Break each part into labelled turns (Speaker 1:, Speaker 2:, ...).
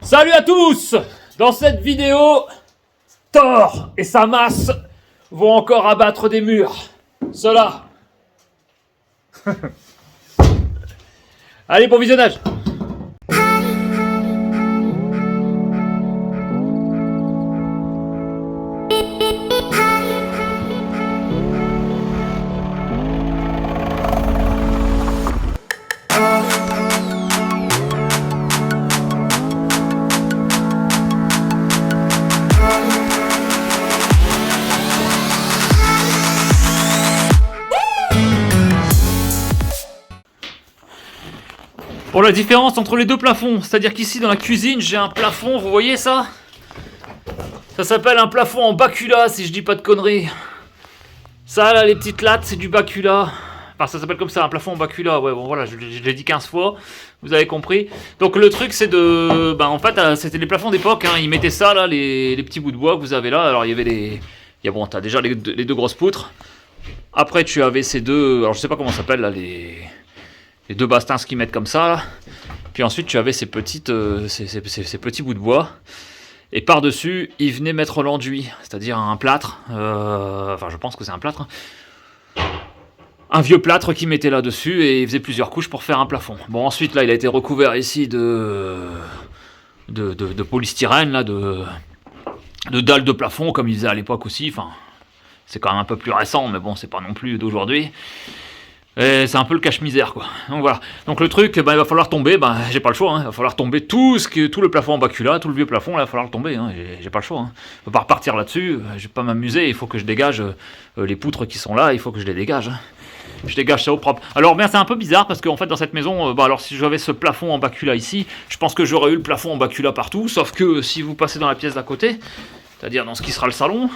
Speaker 1: Salut à tous! Dans cette vidéo, Thor et sa masse vont encore abattre des murs. Cela. Allez, bon visionnage! Pour la différence entre les deux plafonds, c'est-à-dire qu'ici dans la cuisine, j'ai un plafond, vous voyez ça? Ça s'appelle un plafond en bacula, si je dis pas de conneries. Ça, là, les petites lattes, c'est du bacula. Enfin, ça s'appelle comme ça, un plafond en bacula. Ouais, bon, voilà, je l'ai dit 15 fois, vous avez compris. Donc, le truc, c'est de... en fait, c'était les plafonds d'époque, hein. Ils mettaient ça, là, les petits bouts de bois que vous avez là. Alors, il y avait les... Bon, t'as déjà les deux grosses poutres. Après, tu avais ces deux... Alors, je sais pas comment ça s'appelle, là, les deux bastins qui mettent comme ça, là. Puis ensuite, tu avais ces petits bouts de bois. Et par-dessus, ils venaient mettre l'enduit, c'est-à-dire un plâtre. Enfin, je pense que c'est un plâtre. Un vieux plâtre qui mettait là-dessus et il faisait plusieurs couches pour faire un plafond. Bon, ensuite, là, il a été recouvert ici de polystyrène, là, de dalles de plafond, comme il faisait à l'époque aussi. Enfin, c'est quand même un peu plus récent, mais bon, c'est pas non plus d'aujourd'hui. Et c'est un peu le cache-misère, quoi. Donc voilà. Donc le truc, il va falloir tomber, j'ai pas le choix, hein. Il va falloir tomber tout le plafond en bacula, tout le vieux plafond, là, il va falloir le tomber, hein. J'ai pas le choix, hein. Je peux pas repartir là-dessus, je vais pas m'amuser, il faut que je dégage les poutres qui sont là, il faut que je les dégage, hein. Je dégage ça au propre. Alors bien, c'est un peu bizarre parce qu'en fait dans cette maison, alors si j'avais ce plafond en bacula ici, je pense que j'aurais eu le plafond en bacula partout, sauf que si vous passez dans la pièce d'à côté, c'est-à-dire dans ce qui sera le salon,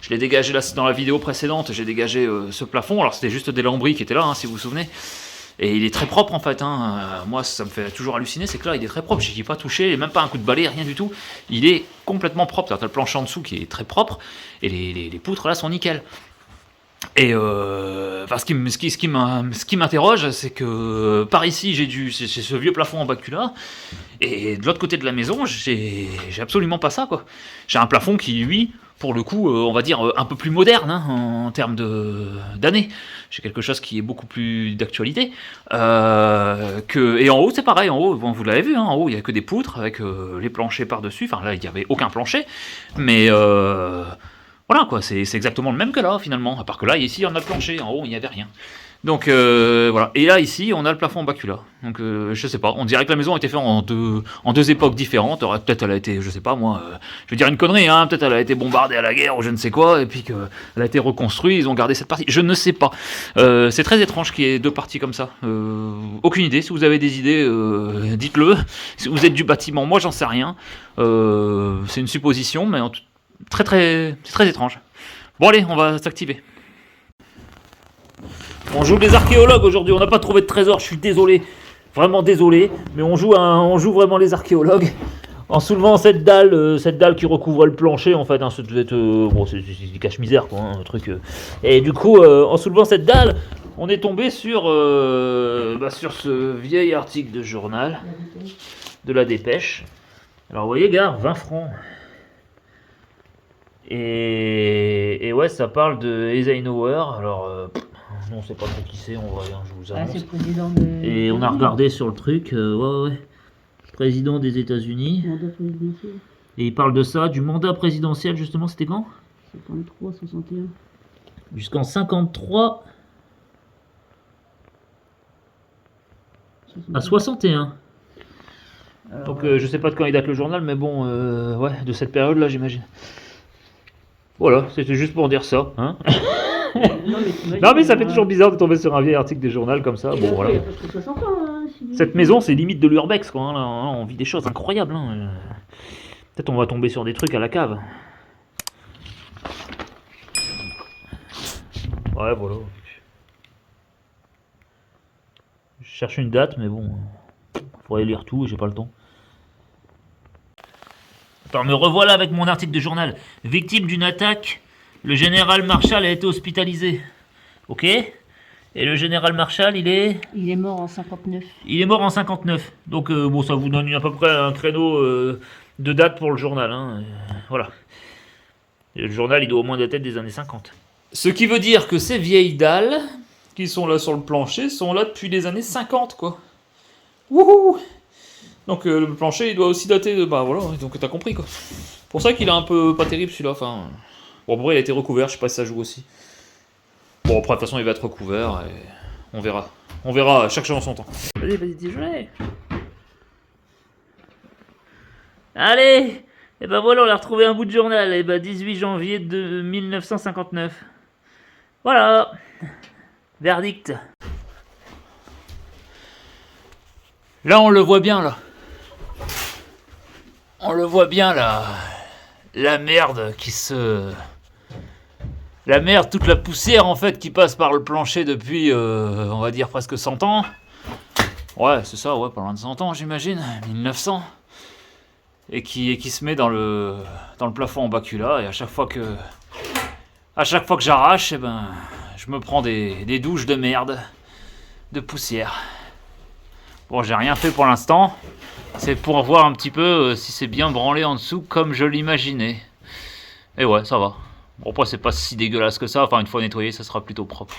Speaker 1: je l'ai dégagé là, dans la vidéo précédente, j'ai dégagé ce plafond, alors c'était juste des lambris qui étaient là, hein, si vous vous souvenez, et il est très propre en fait, hein. Moi ça me fait toujours halluciner, c'est que là il est très propre, j'y ai pas touché, même pas un coup de balai, rien du tout, il est complètement propre, c'est-à-dire t'as le plancher en dessous qui est très propre, et les poutres là sont nickel. Et ce qui m'interroge, c'est que par ici j'ai ce vieux plafond en bacula, et de l'autre côté de la maison, j'ai absolument pas ça, quoi. J'ai un plafond qui, lui, pour le coup, on va dire un peu plus moderne, hein, en termes d'années. J'ai quelque chose qui est beaucoup plus d'actualité. Et en haut, c'est pareil. En haut, bon, vous l'avez vu, hein, en haut, il n'y a que des poutres avec les planchers par-dessus. Enfin, là, il n'y avait aucun plancher. Mais voilà, quoi, c'est exactement le même que là, finalement. À part que là, ici, on a le plancher. En haut, il n'y avait rien. Donc voilà. Et là, ici, on a le plafond en bacula. Donc je sais pas. On dirait que la maison a été faite en deux époques différentes. Peut-être elle a été, je sais pas moi, je vais dire une connerie, hein. Peut-être elle a été bombardée à la guerre ou je ne sais quoi, et puis qu'elle a été reconstruite. Ils ont gardé cette partie. Je ne sais pas. C'est très étrange qu'il y ait deux parties comme ça. Aucune idée. Si vous avez des idées, dites-le. Si vous êtes du bâtiment, moi j'en sais rien. C'est une supposition, mais c'est très étrange. Bon allez, on va s'activer. On joue les archéologues aujourd'hui, on n'a pas trouvé de trésor, je suis désolé, vraiment désolé, mais on joue vraiment les archéologues en soulevant cette dalle qui recouvre le plancher en fait, hein, c'est du cache-misère quoi, hein, un truc. Et du coup, en soulevant cette dalle, on est tombé sur ce vieil article de journal de la Dépêche. Alors vous voyez gars, 20 francs. Et ouais, ça parle de Eisenhower, alors... on sait pas trop qui c'est, on va rien, je vous annonce.
Speaker 2: C'est le président de...
Speaker 1: Et on a regardé sur le truc, ouais. Président des États-Unis.
Speaker 2: Mandat présidentiel.
Speaker 1: Et il parle de ça, du mandat présidentiel justement, c'était quand?
Speaker 2: 53, 61.
Speaker 1: Jusqu'en 53 à 61. Alors, donc je sais pas de quand il date le journal, mais bon, ouais, de cette période-là j'imagine. Voilà, c'était juste pour dire ça, hein. Non mais ça fait toujours bizarre de tomber sur un vieil article des journaux comme ça. Bon voilà. Cette maison c'est limite de l'urbex quoi, hein, là, on vit des choses incroyables, hein. Peut-être on va tomber sur des trucs à la cave. Ouais voilà. Je cherche une date mais bon, faudrait lire tout et j'ai pas le temps. Attends, me revoilà avec mon article de journal. Victime d'une attaque, le général Marshall a été hospitalisé. Ok. Et le général Marshall, il est...
Speaker 2: Il est mort en 59.
Speaker 1: Il est mort en 59. Donc, bon, ça vous donne à peu près un créneau de date pour le journal. Hein. Voilà. Et le journal, il doit au moins dater des années 50. Ce qui veut dire que ces vieilles dalles qui sont là sur le plancher sont là depuis les années 50, quoi. Wouhou! Donc, le plancher, il doit aussi dater de... Bah voilà, donc t'as compris, quoi. Pour ça qu'il est un peu pas terrible, celui-là. Enfin... Bon, pour vrai, il a été recouvert, je sais pas si ça joue aussi. Bon, après, de toute façon, il va être recouvert et on verra. On verra, chaque chose en son temps. Vas-y, déjeuner. Allez! Et ben voilà, on a retrouvé un bout de journal. Et ben 18 janvier de 1959. Voilà. Verdict. Là, on le voit bien, là. On le voit bien, là. La merde qui se... La merde, toute la poussière en fait qui passe par le plancher depuis, on va dire, presque 100 ans. Ouais, c'est ça, ouais, pas loin de 100 ans, j'imagine, 1900. Et qui se met dans le plafond en bacula. Et à chaque fois que j'arrache, eh ben, je me prends des douches de merde, de poussière. Bon, j'ai rien fait pour l'instant. C'est pour voir un petit peu si c'est bien branlé en dessous comme je l'imaginais. Et ouais, ça va. Bon, après, c'est pas si dégueulasse que ça. Enfin, une fois nettoyé, ça sera plutôt propre.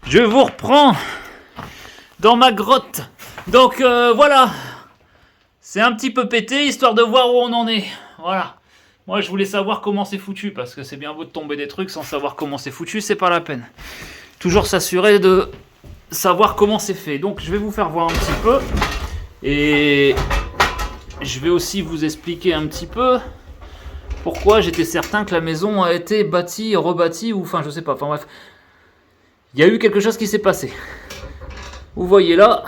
Speaker 1: Je vous reprends dans ma grotte. Donc voilà, c'est un petit peu pété, histoire de voir où on en est. Voilà. Moi je voulais savoir comment c'est foutu, parce que c'est bien beau de tomber des trucs sans savoir comment c'est foutu, c'est pas la peine. Toujours s'assurer de savoir comment c'est fait. Donc je vais vous faire voir un petit peu. Et je vais aussi vous expliquer un petit peu pourquoi j'étais certain que la maison a été bâtie, rebâtie, ou enfin je sais pas, enfin bref. Il y a eu quelque chose qui s'est passé. Vous voyez là,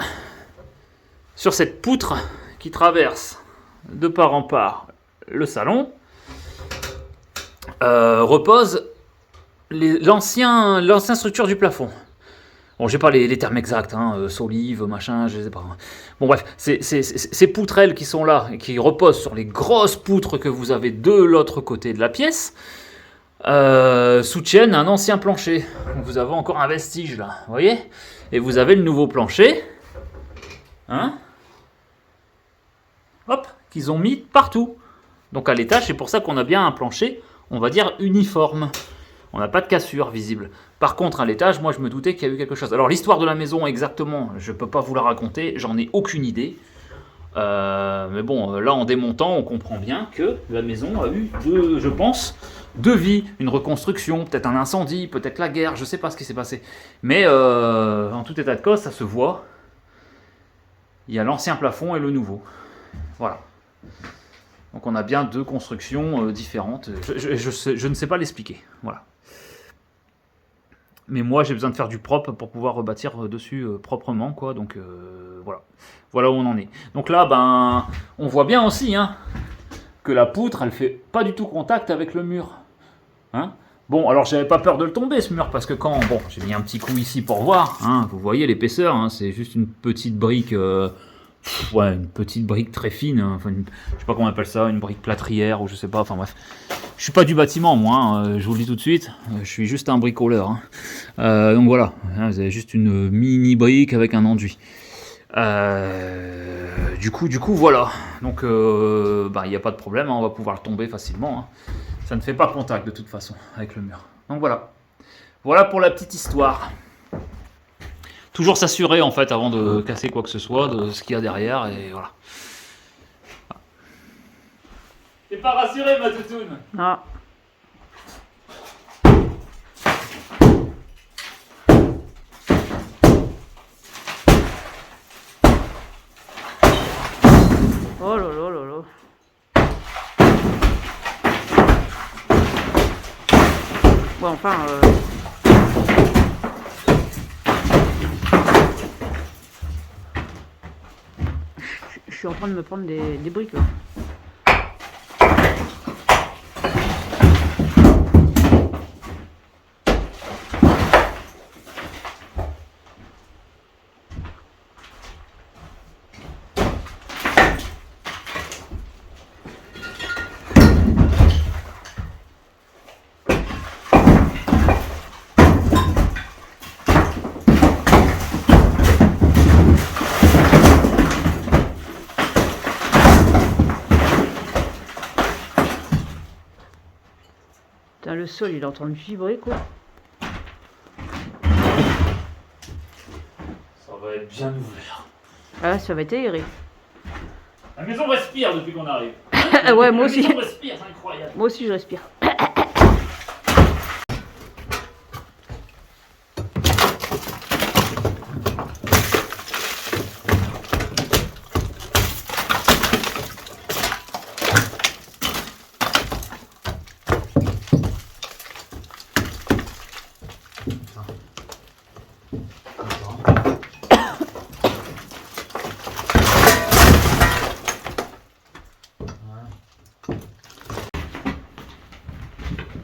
Speaker 1: sur cette poutre qui traverse de part en part le salon, repose l'ancienne structure du plafond. Bon, j'ai pas les termes exacts, hein, solive, machin, je sais pas. Bon bref, ces poutrelles qui sont là, et qui reposent sur les grosses poutres que vous avez de l'autre côté de la pièce, soutiennent un ancien plancher. Donc vous avez encore un vestige là, vous voyez? Et vous avez le nouveau plancher, hein? Hop, qu'ils ont mis partout. Donc à l'étage, c'est pour ça qu'on a bien un plancher, on va dire uniforme. On n'a pas de cassure visible. Par contre, à l'étage, moi je me doutais qu'il y a eu quelque chose. Alors l'histoire de la maison exactement, je ne peux pas vous la raconter, j'en ai aucune idée. Mais bon, là en démontant, on comprend bien que la maison a eu, je pense, deux vies. Une reconstruction, peut-être un incendie, peut-être la guerre, je ne sais pas ce qui s'est passé. Mais en tout état de cause, ça se voit. Il y a l'ancien plafond et le nouveau. Voilà. Donc on a bien deux constructions différentes. Je ne sais pas l'expliquer. Voilà. Mais moi j'ai besoin de faire du propre pour pouvoir rebâtir dessus proprement, quoi. Donc voilà. Voilà où on en est. Donc là, ben, on voit bien aussi, hein, que la poutre, elle fait pas du tout contact avec le mur. Hein. Bon, alors j'avais pas peur de le tomber ce mur, parce que quand, bon, j'ai mis un petit coup ici pour voir, hein, vous voyez l'épaisseur, hein, c'est juste une petite brique, ouais, une petite brique très fine, hein, enfin, je sais pas comment on appelle ça, une brique plâtrière, ou je sais pas, enfin bref. Je suis pas du bâtiment, moi, hein, je vous le dis tout de suite, je suis juste un bricoleur. Hein. Donc voilà, hein, vous avez juste une mini brique avec un enduit. Du coup, voilà. Donc, il n'y a pas de problème, hein, on va pouvoir le tomber facilement. Hein. Ça ne fait pas contact de toute façon avec le mur. Donc voilà. Voilà pour la petite histoire. Toujours s'assurer en fait avant de casser quoi que ce soit de ce qu'il y a derrière et voilà. T'es pas rassuré, ma toutoune?
Speaker 2: Non. Oh là là là là. Bon, enfin... Je suis en train de me prendre des briques là. Putain, le sol, il est en train de vibrer, quoi.
Speaker 1: Ça va être bien ouvert.
Speaker 2: Ah, ça va être aéré.
Speaker 1: La maison respire depuis qu'on arrive.
Speaker 2: Ouais, moi aussi.
Speaker 1: La maison respire, c'est incroyable.
Speaker 2: Moi aussi, je respire.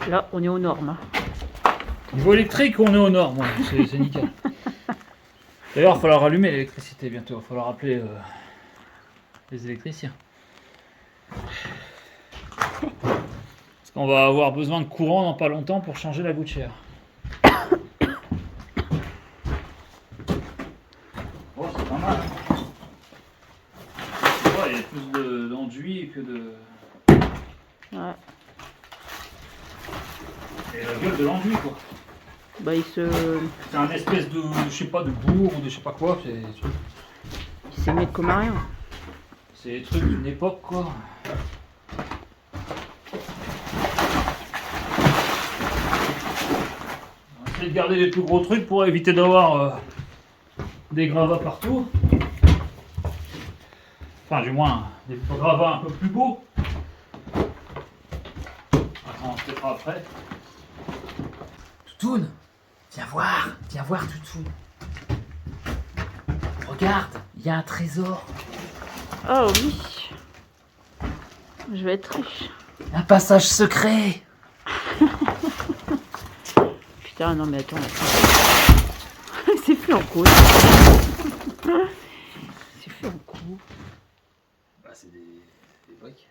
Speaker 2: Là, on est aux normes. Hein.
Speaker 1: Niveau électrique, on est au nord, moi. C'est nickel. D'ailleurs, il va falloir allumer l'électricité bientôt. Il va falloir appeler les électriciens. Parce qu'on va avoir besoin de courant dans pas longtemps pour changer la gouttière. Oh, c'est pas mal. Ouais, il y a plus d'enduit que de...
Speaker 2: Ouais.
Speaker 1: Et la gueule de l'enduit, quoi.
Speaker 2: Bah, il
Speaker 1: C'est un espèce de, je sais pas, de bourre ou de je sais pas quoi.
Speaker 2: s'est mis comme à rien.
Speaker 1: C'est des trucs d'une époque, quoi. On va essayer de garder les plus gros trucs pour éviter d'avoir des gravats partout. Enfin, du moins, des gravats un peu plus beaux. Attends, on se fera après. Toutoune, viens voir Toutoune. Regarde, il y a un trésor.
Speaker 2: Oh oui. Je vais être riche.
Speaker 1: Un passage secret.
Speaker 2: Putain, non mais attends. C'est fait en coup. C'est fait en coup.
Speaker 1: Bah, c'est des briques.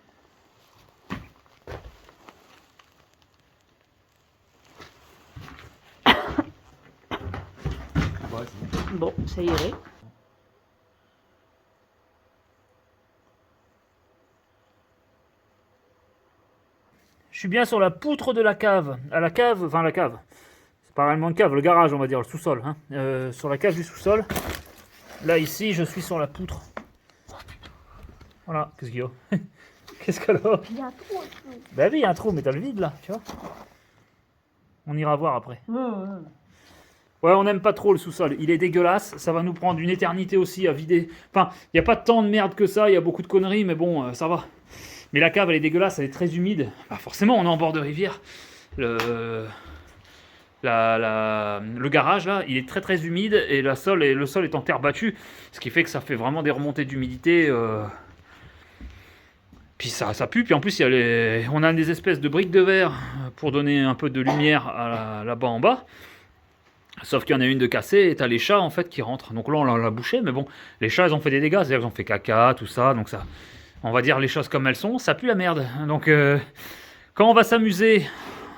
Speaker 2: Bon, ça irait.
Speaker 1: Je suis bien sur la poutre de la cave. À la cave, enfin la cave. C'est pas réellement une cave, le garage, on va dire, le sous-sol. Hein. Sur la cave du sous-sol. Là, ici, je suis sur la poutre. Voilà, qu'est-ce qu'il y a? Qu'est-ce qu'elle a?
Speaker 2: Il y a un trou.
Speaker 1: Bah oui, il y a un trou, mais t'as le vide là, tu vois. On ira voir après. Ouais, on n'aime pas trop le sous-sol. Il est dégueulasse. Ça va nous prendre une éternité aussi à vider. Enfin, il n'y a pas tant de merde que ça. Il y a beaucoup de conneries, mais bon, ça va. Mais la cave, elle est dégueulasse. Elle est très humide. Bah, forcément, on est en bord de rivière. Le garage, là, il est très très humide. Et le sol est en terre battue. Ce qui fait que ça fait vraiment des remontées d'humidité. Puis ça pue. Puis en plus, on a des espèces de briques de verre pour donner un peu de lumière là-bas en bas. Sauf qu'il y en a une de cassée et t'as les chats en fait qui rentrent. Donc là on l'a bouché, mais bon, les chats ils ont fait des dégâts, c'est-à-dire qu'ils ont fait caca, tout ça, donc ça, on va dire les choses comme elles sont, ça pue la merde. Donc quand on va s'amuser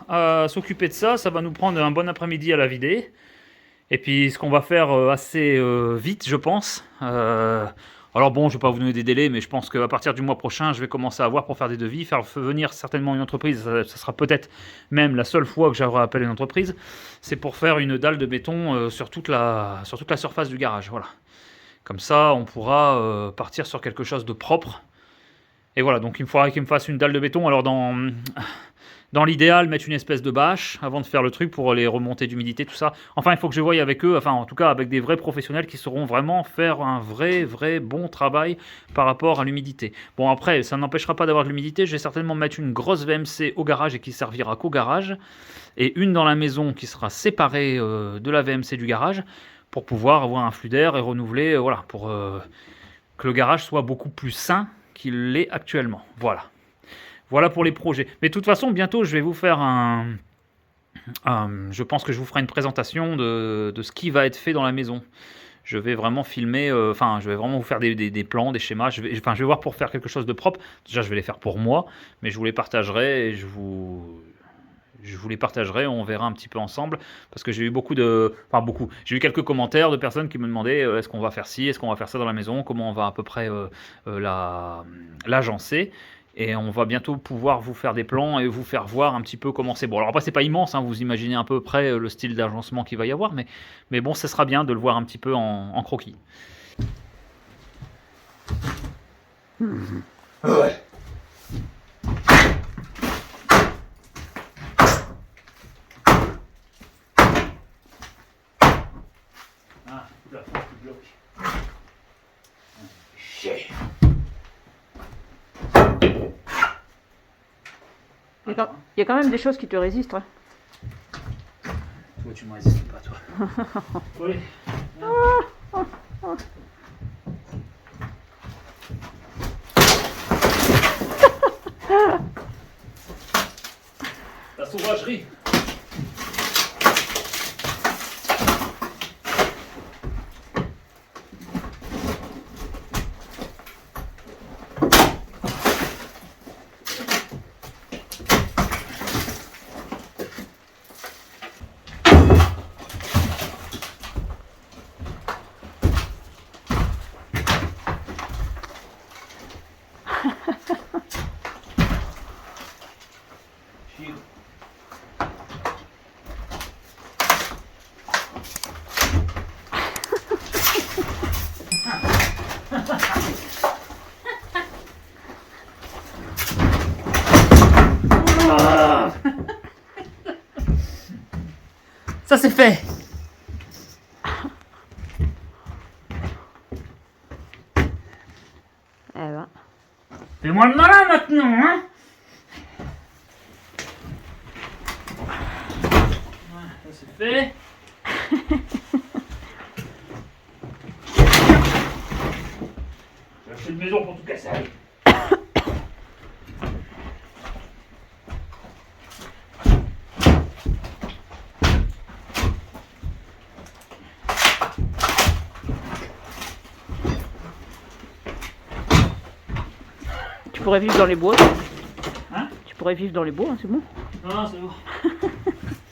Speaker 1: à s'occuper de ça, ça va nous prendre un bon après-midi à la vider. Et puis ce qu'on va faire assez vite, je pense. Alors bon, je vais pas vous donner des délais, mais je pense qu'à partir du mois prochain, je vais commencer à voir pour faire des devis, faire venir certainement une entreprise. Ça sera peut-être même la seule fois que j'aurai appelé une entreprise. C'est pour faire une dalle de béton sur toute la surface du garage. Voilà. Comme ça, on pourra partir sur quelque chose de propre. Et voilà, donc il me faudra qu'il me fasse une dalle de béton. Alors dans l'idéal, mettre une espèce de bâche avant de faire le truc pour les remontées d'humidité, tout ça. Enfin, il faut que je voie avec eux, enfin en tout cas avec des vrais professionnels qui sauront vraiment faire un vrai bon travail par rapport à l'humidité. Bon après, ça n'empêchera pas d'avoir de l'humidité. Je vais certainement mettre une grosse VMC au garage et qui servira qu'au garage. Et une dans la maison qui sera séparée de la VMC du garage pour pouvoir avoir un flux d'air et renouveler, voilà, pour... que le garage soit beaucoup plus sain qu'il l'est actuellement. Voilà. Voilà pour les projets. Mais de toute façon, bientôt, je vais vous faire je pense que je vous ferai une présentation de ce qui va être fait dans la maison. Je vais vraiment filmer, je vais vraiment vous faire des plans, des schémas. Je vais voir pour faire quelque chose de propre. Déjà, je vais les faire pour moi, mais je vous les partagerai et je vous les partagerai. On verra un petit peu ensemble parce que j'ai eu j'ai eu quelques commentaires de personnes qui me demandaient est-ce qu'on va faire ci, est-ce qu'on va faire ça dans la maison, comment on va à peu près l'agencer. Et on va bientôt pouvoir vous faire des plans et vous faire voir un petit peu comment c'est. Bon, alors après, c'est pas immense, hein, vous imaginez à peu près le style d'agencement qu'il va y avoir, mais bon, ça sera bien de le voir un petit peu en croquis. Ouais. Ah, la porte qui bloque. Chier.
Speaker 2: Il y a quand même des choses qui te résistent. Hein.
Speaker 1: Toi, tu me résistes pas, toi. Allez. La sauvagerie. Ça c'est fait.
Speaker 2: Eh ben.
Speaker 1: Fais-moi le malin maintenant, hein. Ça c'est fait. J'ai acheté une maison pour tout casser.
Speaker 2: Tu pourrais vivre dans les bois.
Speaker 1: Hein?
Speaker 2: Tu pourrais vivre dans les bois, hein, c'est bon.
Speaker 1: Non, c'est bon.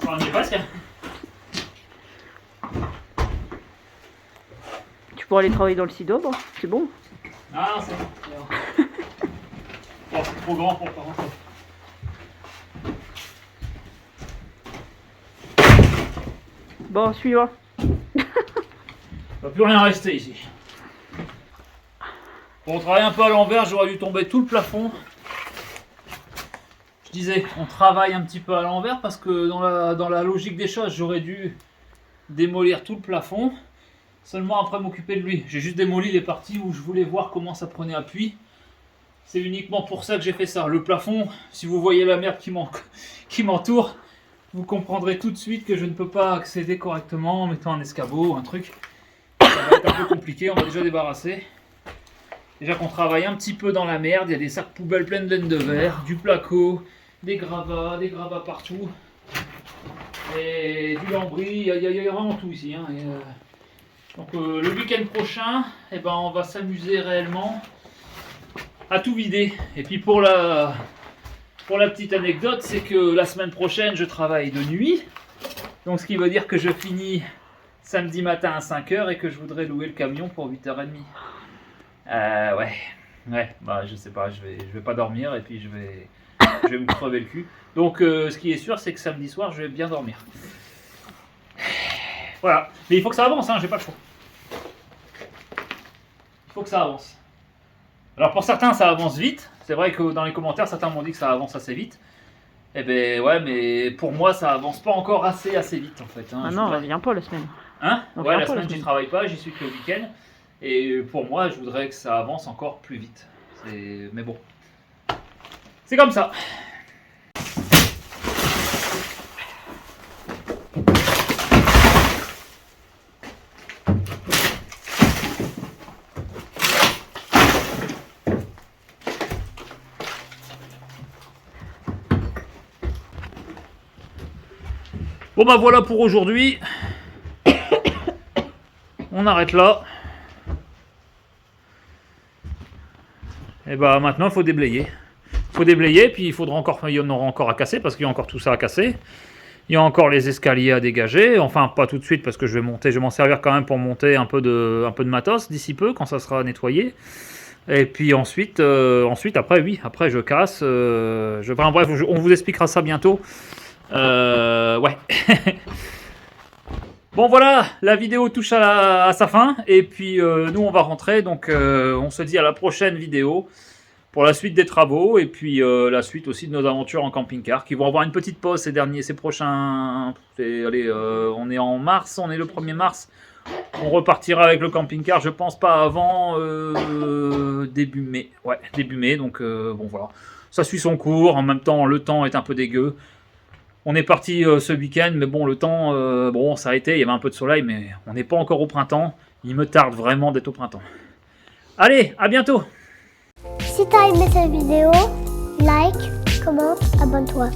Speaker 1: On y est presque.
Speaker 2: Tu pourrais aller travailler dans le Cidobre, c'est bon.
Speaker 1: Ah, c'est bon. Bon, c'est trop grand pour pas rentrer.
Speaker 2: Bon, suivant.
Speaker 1: Il va plus rien rester ici. Pour travailler un peu à l'envers, j'aurais dû tomber tout le plafond. Je disais, on travaille un petit peu à l'envers parce que dans la logique des choses, j'aurais dû démolir tout le plafond. Seulement après m'occuper de lui. J'ai juste démoli les parties où je voulais voir comment ça prenait appui. C'est uniquement pour ça que j'ai fait ça. Le plafond, si vous voyez la merde qui m'entoure, vous comprendrez tout de suite que je ne peux pas accéder correctement en mettant un escabeau ou un truc. Ça va être un peu compliqué, on va déjà débarrasser. Déjà qu'on travaille un petit peu dans la merde, il y a des sacs poubelles pleines de laine de verre, du placo, des gravats partout. Et du lambris, il y a vraiment tout ici. Hein. Donc le week-end prochain, on va s'amuser réellement à tout vider. Et puis pour la petite anecdote, c'est que la semaine prochaine, je travaille de nuit. Donc ce qui veut dire que je finis samedi matin à 5h et que je voudrais louer le camion pour 8h30. Ouais, bah je sais pas, je vais pas dormir et puis je vais me crever le cul. Donc ce qui est sûr, c'est que samedi soir, je vais bien dormir. Voilà, mais il faut que ça avance, hein, j'ai pas le choix. Il faut que ça avance. Alors pour certains, ça avance vite. C'est vrai que dans les commentaires, certains m'ont dit que ça avance assez vite. Eh ben ouais, mais pour moi, ça avance pas encore assez vite en fait. Hein.
Speaker 2: Ah non, on vient pas la semaine.
Speaker 1: Hein?
Speaker 2: On
Speaker 1: Ouais,
Speaker 2: vient
Speaker 1: la
Speaker 2: pas la
Speaker 1: semaine, j'y
Speaker 2: semaine.
Speaker 1: travaille pas, j'y suis que le week-end. Et pour moi, je voudrais que ça avance encore plus vite. Mais bon, c'est comme ça. Bon bah voilà pour aujourd'hui. On arrête là. Et bah maintenant il faut déblayer. Il faut déblayer, puis il y en aura encore à casser parce qu'il y a encore tout ça à casser. Il y a encore les escaliers à dégager. Enfin pas tout de suite parce que je vais m'en servir quand même pour monter un peu de matos d'ici peu quand ça sera nettoyé. Et puis ensuite après oui, après je casse. Enfin, bref, on vous expliquera ça bientôt. Ouais. Bon voilà, la vidéo touche à sa fin. Et puis nous on va rentrer. Donc on se dit à la prochaine vidéo pour la suite des travaux. Et puis la suite aussi de nos aventures en camping-car qui vont avoir une petite pause ces prochains... Allez, on est en mars, on est le 1er mars. On repartira avec le camping-car, je pense pas avant début mai. Ouais, début mai, donc bon voilà. Ça suit son cours, en même temps le temps est un peu dégueu. On est parti ce week-end, mais bon le temps, bon ça a été, il y avait un peu de soleil, mais on n'est pas encore au printemps. Il me tarde vraiment d'être au printemps. Allez, à bientôt!
Speaker 3: Si t'as aimé cette vidéo, like, commente, abonne-toi.